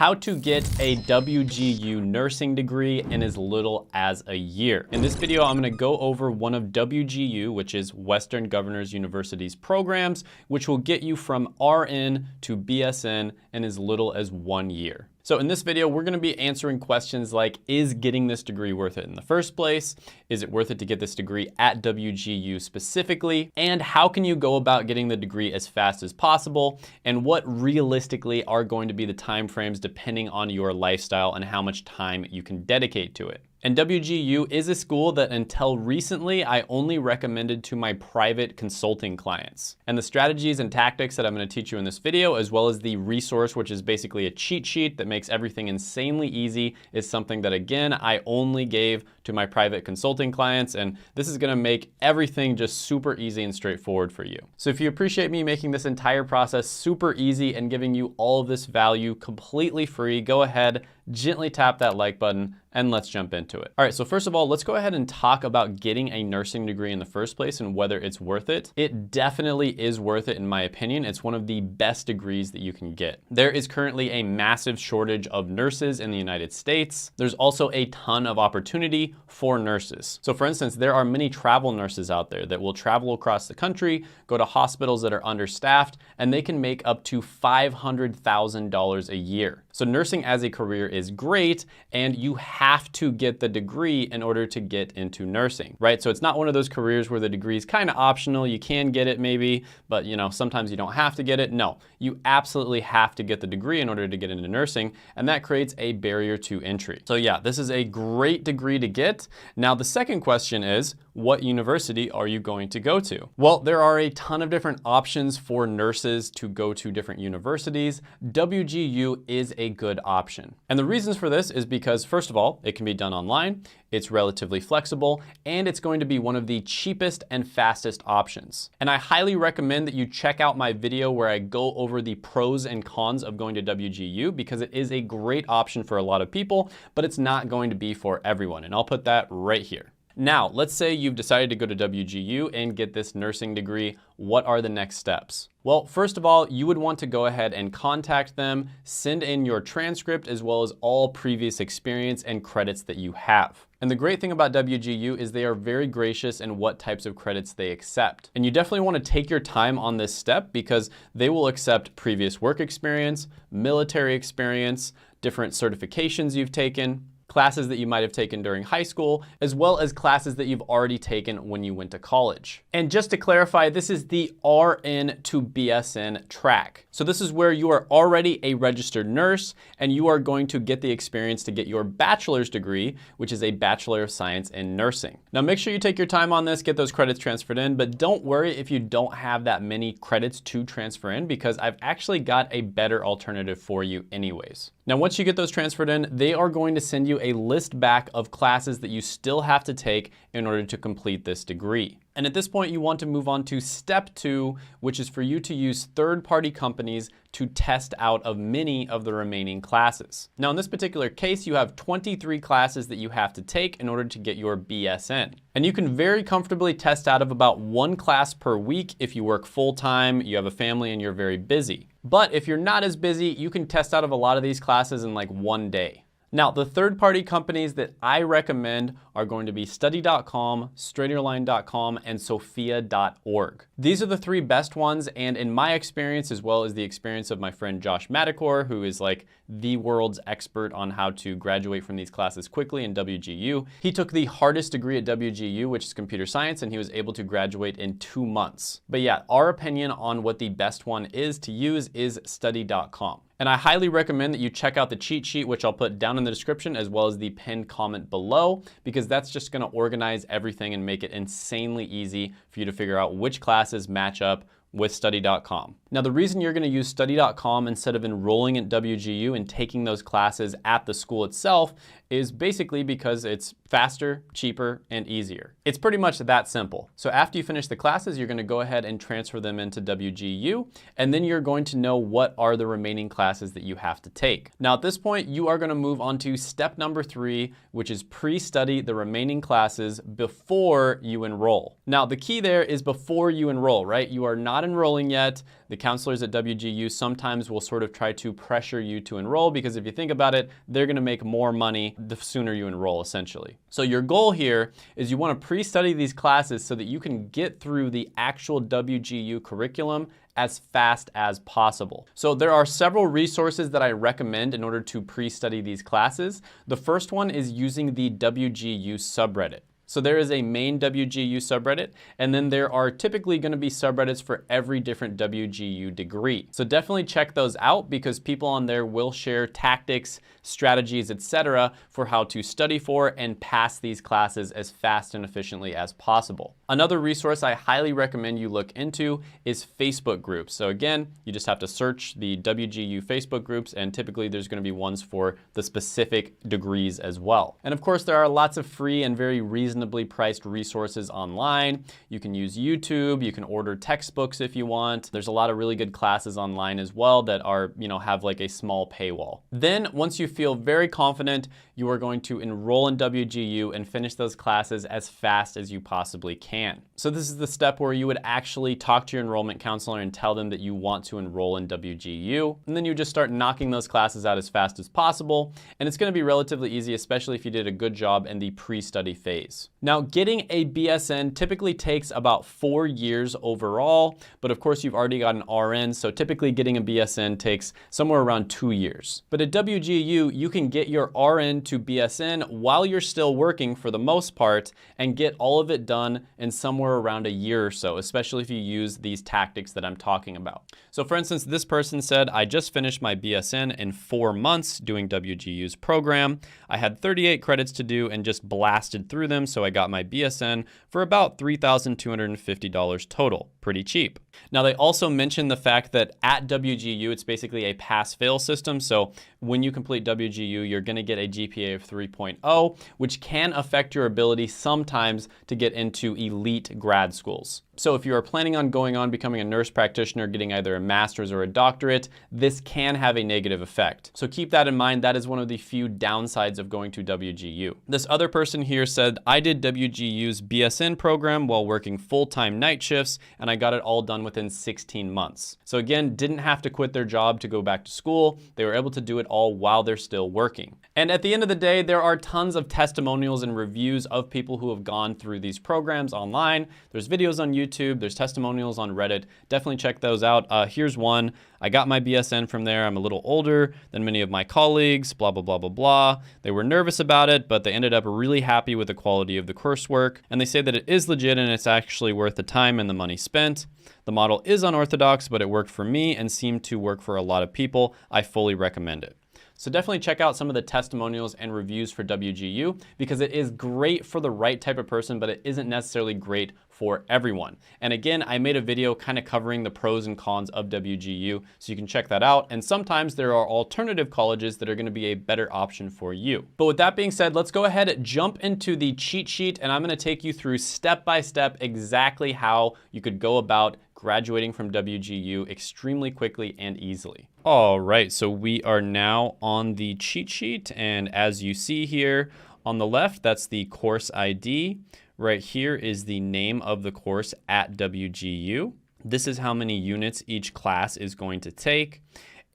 how to get a WGU nursing degree in as little as a year. In this video, I'm gonna go over one of WGU, which is Western Governors University's programs, which will get you from RN to BSN in as little as 1 year. So in this video, we're gonna be answering questions like, is getting this degree worth it in the first place? Is it worth it to get this degree at WGU specifically? And how can you go about getting the degree as fast as possible? And what realistically are going to be the timeframes depending on your lifestyle and how much time you can dedicate to it? And WGU is a school that until recently, I only recommended to my private consulting clients. And the strategies and tactics that I'm gonna teach you in this video, as well as the resource, which is basically a cheat sheet that makes everything insanely easy, is something that, again, I only gave to my private consulting clients. And this is gonna make everything just super easy and straightforward for you. So if you appreciate me making this entire process super easy and giving you all of this value completely free, go ahead, gently tap that like button, and let's jump into it. All right, so first of all, let's go ahead and talk about getting a nursing degree in the first place and whether it's worth it. It definitely is worth it in my opinion. It's one of the best degrees that you can get. There is currently a massive shortage of nurses in the United States. There's also a ton of opportunity for nurses. So for instance, there are many travel nurses out there that will travel across the country, go to hospitals that are understaffed, and they can make up to $500,000 a year. So nursing as a career is great, and you have to get the degree in order to get into nursing, right? So it's not one of those careers where the degree is kind of optional. You can get it maybe, but sometimes you don't have to get it. No, you absolutely have to get the degree in order to get into nursing, and that creates a barrier to entry. So yeah, this is a great degree to get. Now, the second question is, what university are you going to go to? Well, there are a ton of different options for nurses to go to different universities. WGU is a good option. And the reasons for this is because, first of all, it can be done online, it's relatively flexible, and it's going to be one of the cheapest and fastest options. And I highly recommend that you check out my video where I go over the pros and cons of going to WGU, because it is a great option for a lot of people, but it's not going to be for everyone. And I'll put that right here. Now, let's say you've decided to go to WGU and get this nursing degree. What are the next steps? Well, first of all, you would want to go ahead and contact them, send in your transcript as well as all previous experience and credits that you have. And the great thing about WGU is they are very gracious in what types of credits they accept. And you definitely want to take your time on this step because they will accept previous work experience, military experience, different certifications you've taken, classes that you might have taken during high school, as well as classes that you've already taken when you went to college. And just to clarify, this is the RN to BSN track. So this is where you are already a registered nurse and you are going to get the experience to get your bachelor's degree, which is a Bachelor of Science in Nursing. Now make sure you take your time on this, get those credits transferred in, but don't worry if you don't have that many credits to transfer in, because I've actually got a better alternative for you anyways. Now, once you get those transferred in, they are going to send you a list back of classes that you still have to take in order to complete this degree. And at this point, you want to move on to step 2, which is for you to use third-party companies to test out of many of the remaining classes. Now, in this particular case, you have 23 classes that you have to take in order to get your BSN. And you can very comfortably test out of about 1 class per week if you work full-time, you have a family, and you're very busy. But if you're not as busy, you can test out of a lot of these classes in like 1 day. Now, the third-party companies that I recommend are going to be study.com, straighterline.com, and sophia.org. These are the 3 best ones, and in my experience, as well as the experience of my friend Josh Madakor, who is like the world's expert on how to graduate from these classes quickly in WGU, he took the hardest degree at WGU, which is computer science, and he was able to graduate in 2 months. But yeah, our opinion on what the best one is to use is study.com. And I highly recommend that you check out the cheat sheet, which I'll put down in the description, as well as the pinned comment below, because that's just gonna organize everything and make it insanely easy for you to figure out which classes match up with study.com. Now, the reason you're gonna use study.com instead of enrolling at WGU and taking those classes at the school itself is basically because it's faster, cheaper, and easier. It's pretty much that simple. So after you finish the classes, you're gonna go ahead and transfer them into WGU, and then you're going to know what are the remaining classes that you have to take. Now at this point, you are gonna move on to step number 3, which is pre-study the remaining classes before you enroll. Now the key there is before you enroll, right? You are not not enrolling yet, the counselors at WGU sometimes will sort of try to pressure you to enroll, because if you think about it, they're gonna make more money the sooner you enroll, essentially. So your goal here is you wanna pre-study these classes so that you can get through the actual WGU curriculum as fast as possible. So there are several resources that I recommend in order to pre-study these classes. The first one is using the WGU subreddit. So there is a main WGU subreddit, and then there are typically going to be subreddits for every different WGU degree. So definitely check those out, because people on there will share tactics, strategies, etc. for how to study for and pass these classes as fast and efficiently as possible. Another resource I highly recommend you look into is Facebook groups. So again, you just have to search the WGU Facebook groups, and typically there's going to be ones for the specific degrees as well. And of course, there are lots of free and very reasonably priced resources online. You can use YouTube, you can order textbooks if you want. There's a lot of really good classes online as well that are, have like a small paywall. Then once you feel very confident, you are going to enroll in WGU and finish those classes as fast as you possibly can. So this is the step where you would actually talk to your enrollment counselor and tell them that you want to enroll in WGU. And then you just start knocking those classes out as fast as possible. And it's going to be relatively easy, especially if you did a good job in the pre-study phase. Now, getting a BSN typically takes about 4 years overall, but of course you've already got an RN, so typically getting a BSN takes somewhere around 2 years. But at WGU, you can get your RN to BSN while you're still working for the most part, and get all of it done in somewhere around a year or so, especially if you use these tactics that I'm talking about. So for instance, this person said, I just finished my BSN in 4 months doing WGU's program. I had 38 credits to do and just blasted through them, so I got my BSN for about $3,250 total. Pretty cheap. Now, they also mentioned the fact that at WGU, it's basically a pass-fail system. So when you complete WGU, you're going to get a GPA of 3.0, which can affect your ability sometimes to get into elite grad schools. So if you are planning on going on becoming a nurse practitioner, getting either a master's or a doctorate, this can have a negative effect. So keep that in mind. That is one of the few downsides of going to WGU. This other person here said, I did WGU's BSN program while working full-time night shifts, and I got it all done within 16 months. So again, didn't have to quit their job to go back to school. They were able to do it all while they're still working. And at the end of the day, there are tons of testimonials and reviews of people who have gone through these programs online. There's videos on YouTube, there's testimonials on Reddit. Definitely check those out. Here's one. I got my BSN from there. I'm a little older than many of my colleagues, blah, blah, blah, blah, blah. They were nervous about it, but they ended up really happy with the quality of the coursework. And they say that it is legit and it's actually worth the time and the money spent. The model is unorthodox, but it worked for me and seemed to work for a lot of people. I fully recommend it. So definitely check out some of the testimonials and reviews for WGU, because it is great for the right type of person, but it isn't necessarily great for everyone. And again, I made a video kind of covering the pros and cons of WGU, so you can check that out. And sometimes there are alternative colleges that are going to be a better option for you. But with that being said, let's go ahead and jump into the cheat sheet, and I'm going to take you through step by step exactly how you could go about graduating from WGU extremely quickly and easily. All right, so we are now on the cheat sheet, and as you see here on the left, that's the course ID. Right here is the name of the course at WGU. This is how many units each class is going to take.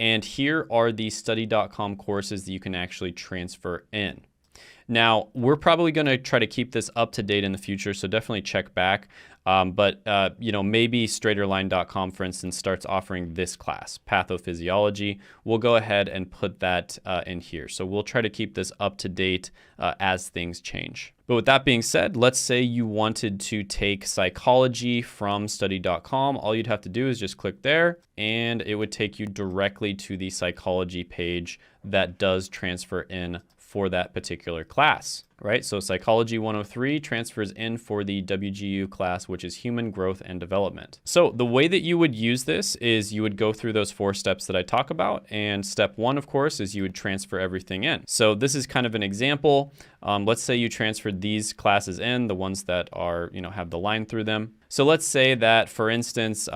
And here are the study.com courses that you can actually transfer in. Now, we're probably going to try to keep this up to date in the future, so definitely check back. Maybe straighterline.com, for instance, starts offering this class, pathophysiology. We'll go ahead and put that in here. So we'll try to keep this up to date as things change. But with that being said, let's say you wanted to take psychology from study.com. All you'd have to do is just click there, and it would take you directly to the psychology page that does transfer in for that particular class, right? So Psychology 103 transfers in for the WGU class, which is Human Growth and Development. So the way that you would use this is you would go through those 4 steps that I talk about. And step 1, of course, is you would transfer everything in. So this is kind of an example. Let's say you transferred these classes in, the ones that are, have the line through them. So let's say that, for instance,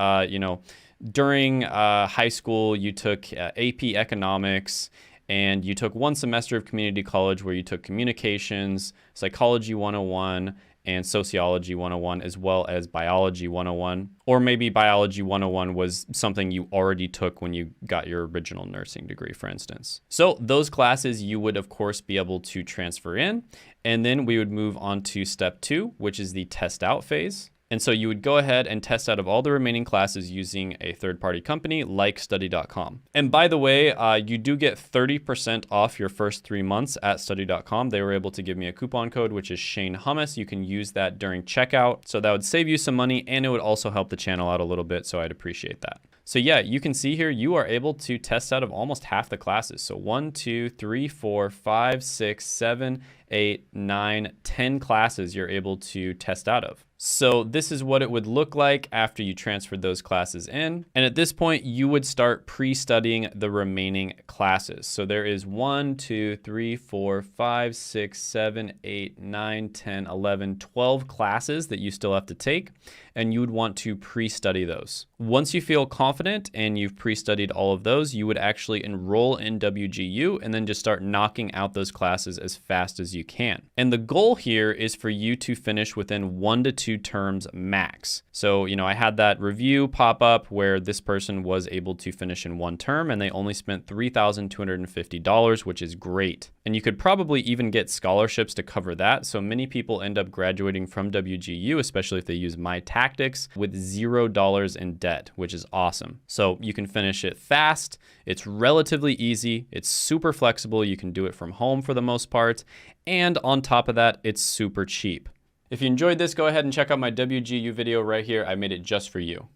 during high school, you took AP Economics, and you took 1 semester of community college where you took communications, psychology 101, and Sociology 101, as well as Biology 101. Or maybe Biology 101 was something you already took when you got your original nursing degree, for instance. So those classes you would, of course, be able to transfer in. And then we would move on to step 2, which is the test out phase. And so you would go ahead and test out of all the remaining classes using a third-party company like study.com. And by the way, you do get 30% off your first 3 months at study.com. They were able to give me a coupon code, which is Shane Hummus. You can use that during checkout. So that would save you some money, and it would also help the channel out a little bit. So I'd appreciate that. So yeah, you can see here, you are able to test out of almost half the classes. So 1, 2, 3, 4, 5, 6, 7, 8, 9, 10 classes you're able to test out of. So this is what it would look like after you transferred those classes in. And at this point, you would start pre-studying the remaining classes. So there is 1, 2, 3, 4, 5, 6, 7, 8, 9, 10, 11, 12 classes that you still have to take. And you would want to pre-study those. Once you feel confident and you've pre-studied all of those, you would actually enroll in WGU and then just start knocking out those classes as fast as you can. And the goal here is for you to finish within 1 to 2 terms max. So, I had that review pop up where this person was able to finish in 1 term and they only spent $3,250, which is great. And you could probably even get scholarships to cover that. So many people end up graduating from WGU, especially if they use my tactics, with $0 in debt, which is awesome. So you can finish it fast. It's relatively easy. It's super flexible. You can do it from home for the most part. And on top of that, it's super cheap. If you enjoyed this, go ahead and check out my WGU video right here. I made it just for you.